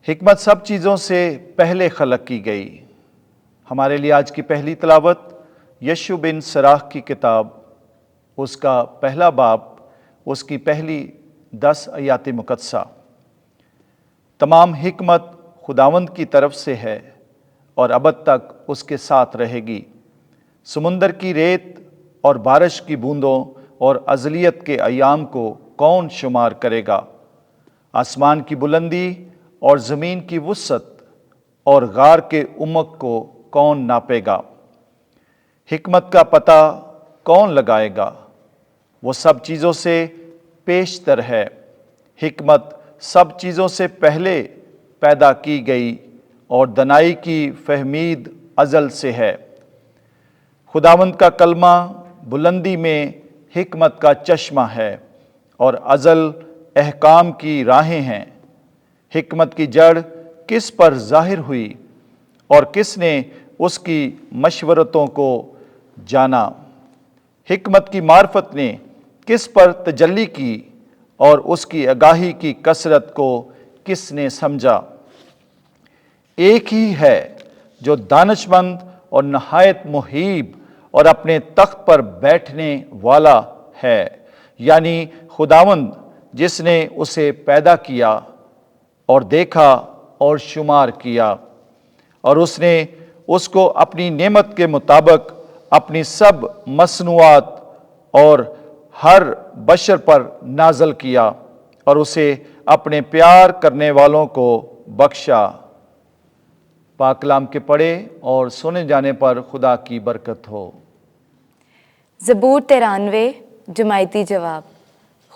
حکمت سب چیزوں سے پہلے خلق کی گئی۔ ہمارے لیے آج کی پہلی تلاوت یشوع بن سراخ کی کتاب، اس کا پہلا باب، اس کی پہلی 10 آیات مقدسہ۔ تمام حکمت خداوند کی طرف سے ہے اور ابد تک اس کے ساتھ رہے گی۔ سمندر کی ریت اور بارش کی بوندوں اور ازلیت کے ایام کو کون شمار کرے گا؟ آسمان کی بلندی اور زمین کی وسعت اور غار کے عمق کو کون ناپے گا؟ حکمت کا پتہ کون لگائے گا؟ وہ سب چیزوں سے پیشتر ہے۔ حکمت سب چیزوں سے پہلے پیدا کی گئی اور دانائی کی فہمید ازل سے ہے۔ خداوند کا کلمہ بلندی میں حکمت کا چشمہ ہے اور ازل احکام کی راہیں ہیں۔ حکمت کی جڑ کس پر ظاہر ہوئی اور کس نے اس کی مشورتوں کو جانا؟ حکمت کی معرفت نے کس پر تجلی کی اور اس کی آگاہی کی کثرت کو کس نے سمجھا؟ ایک ہی ہے جو دانش مند اور نہایت محیب اور اپنے تخت پر بیٹھنے والا ہے، یعنی خداوند، جس نے اسے پیدا کیا اور دیکھا اور شمار کیا، اور اس نے اس کو اپنی نعمت کے مطابق اپنی سب مصنوعات اور ہر بشر پر نازل کیا اور اسے اپنے پیار کرنے والوں کو بخشا۔ پاک کلام کے پڑھے اور سنے جانے پر خدا کی برکت ہو۔ زبور 93 جماعتی جواب۔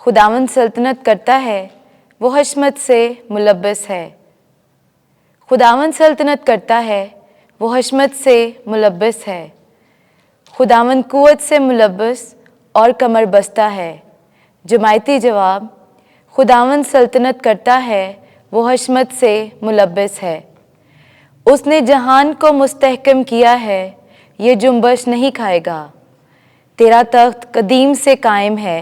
خداوند سلطنت کرتا ہے، وہ حشمت سے ملبس ہے۔ خداوند سلطنت کرتا ہے، وہ حشمت سے ملبس ہے۔ خداوند قوت سے ملبس اور کمر بستہ ہے۔ جماعتی جواب۔ خداوند سلطنت کرتا ہے، وہ حشمت سے ملبس ہے۔ اس نے جہان کو مستحکم کیا ہے، یہ جنبش نہیں کھائے گا۔ تیرا تخت قدیم سے قائم ہے،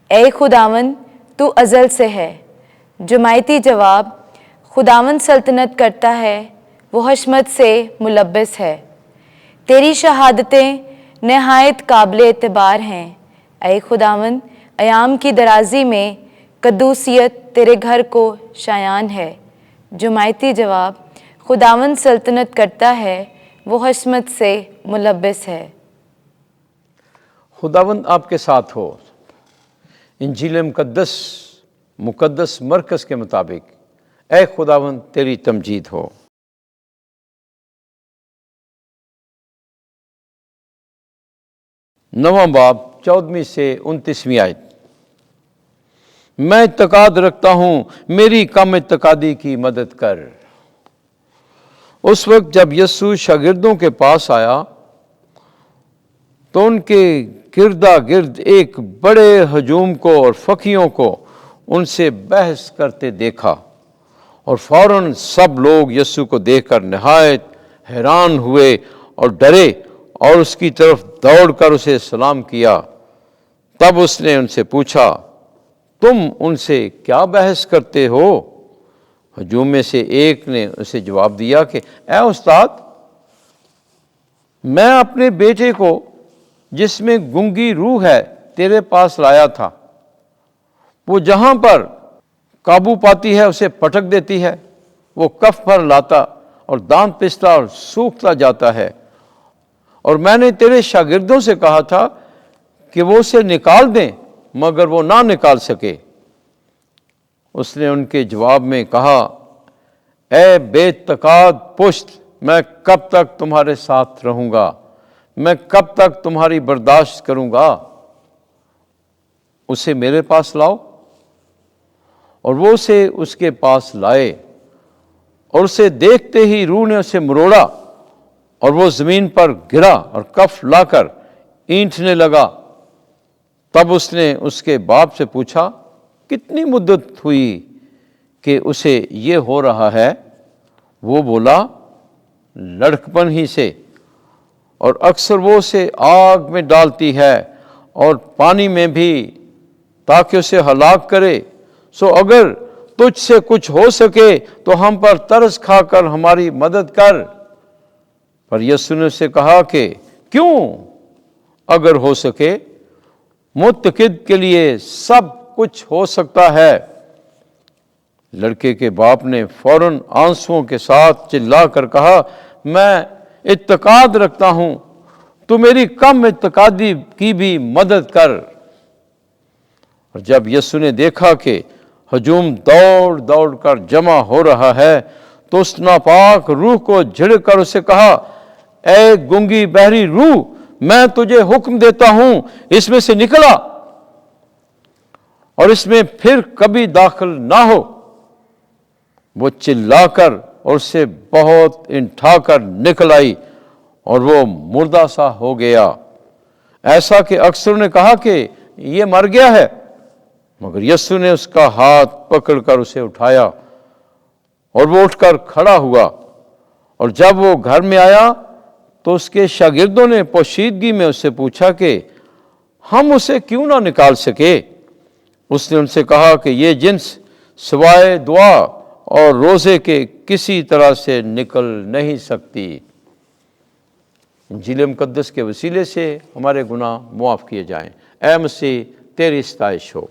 اے خداوند، تو ازل سے ہے۔ جماعتی جواب۔ خداوند سلطنت کرتا ہے، وہ حشمت سے ملبس ہے۔ تیری شہادتیں نہایت قابل اعتبار ہیں، اے خداوند، ایام کی درازی میں قدوسیت تیرے گھر کو شایان ہے۔ جماعتی جواب۔ خداوند سلطنت کرتا ہے، وہ حشمت سے ملبس ہے۔ خداوند آپ کے ساتھ ہو۔ انجیل مقدس مرکز کے مطابق اے خداوند تیری تمجید ہو۔ نواں باب 14 سے 29 آیت۔ میں اعتقاد رکھتا ہوں، میری کم اعتقادی کی مدد کر۔ اس وقت جب یسوع شاگردوں کے پاس آیا تو ان کے گردا گرد ایک بڑے ہجوم کو اور فقیوں کو ان سے بحث کرتے دیکھا، اور فوراً سب لوگ یسوع کو دیکھ کر نہایت حیران ہوئے اور ڈرے اور اس کی طرف دوڑ کر اسے سلام کیا۔ تب اس نے ان سے پوچھا، تم ان سے کیا بحث کرتے ہو؟ ہجوم میں سے ایک نے اسے جواب دیا کہ اے استاد، میں اپنے بیٹے کو جس میں گنگی روح ہے تیرے پاس لایا تھا۔ وہ جہاں پر قابو پاتی ہے اسے پٹک دیتی ہے، وہ کف پر لاتا اور دانت پستا اور سوکھتا جاتا ہے، اور میں نے تیرے شاگردوں سے کہا تھا کہ وہ اسے نکال دیں، مگر وہ نہ نکال سکے۔ اس نے ان کے جواب میں کہا، اے بے اعتقاد پشت، میں کب تک تمہارے ساتھ رہوں گا؟ میں کب تک تمہاری برداشت کروں گا؟ اسے میرے پاس لاؤ۔ اور وہ اسے اس کے پاس لائے، اور اسے دیکھتے ہی روح نے اسے مروڑا، اور وہ زمین پر گرا اور کف لا کر اینٹھنے لگا۔ تب اس نے اس کے باپ سے پوچھا، کتنی مدت ہوئی کہ اسے یہ ہو رہا ہے؟ وہ بولا، لڑکپن ہی سے، اور اکثر وہ اسے آگ میں ڈالتی ہے اور پانی میں بھی، تاکہ اسے ہلاک کرے۔ سو اگر تجھ سے کچھ ہو سکے تو ہم پر ترس کھا کر ہماری مدد کر۔ پر یسوع نے اسے کہا کہ کیوں؟ اگر ہو سکے، متقد کے لیے سب کچھ ہو سکتا ہے۔ لڑکے کے باپ نے فوراً آنسوؤں کے ساتھ چلا کر کہا، میں اعتقاد رکھتا ہوں، تو میری کم اعتقادی کی بھی مدد کر۔ اور جب یسوع نے دیکھا کہ ہجوم دوڑ دوڑ کر جمع ہو رہا ہے تو اس ناپاک روح کو جھڑک کر اسے کہا، اے گنگی بہری روح، میں تجھے حکم دیتا ہوں، اس میں سے نکلا اور اس میں پھر کبھی داخل نہ ہو۔ وہ چلا کر اور اسے بہت انٹھا کر نکل آئی اور وہ مردہ سا ہو گیا، ایسا کہ اکثر نے کہا کہ یہ مر گیا ہے، مگر یسوع نے اس کا ہاتھ پکڑ کر اسے اٹھایا اور وہ اٹھ کر کھڑا ہوا۔ اور جب وہ گھر میں آیا تو اس کے شاگردوں نے پوشیدگی میں اس سے پوچھا کہ ہم اسے کیوں نہ نکال سکے؟ اس نے ان سے کہا کہ یہ جنس سوائے دعا اور روزے کے کسی طرح سے نکل نہیں سکتی۔ انجیل مقدس کے وسیلے سے ہمارے گناہ معاف کیے جائیں۔ اے مسیح، تیری ستائش ہو۔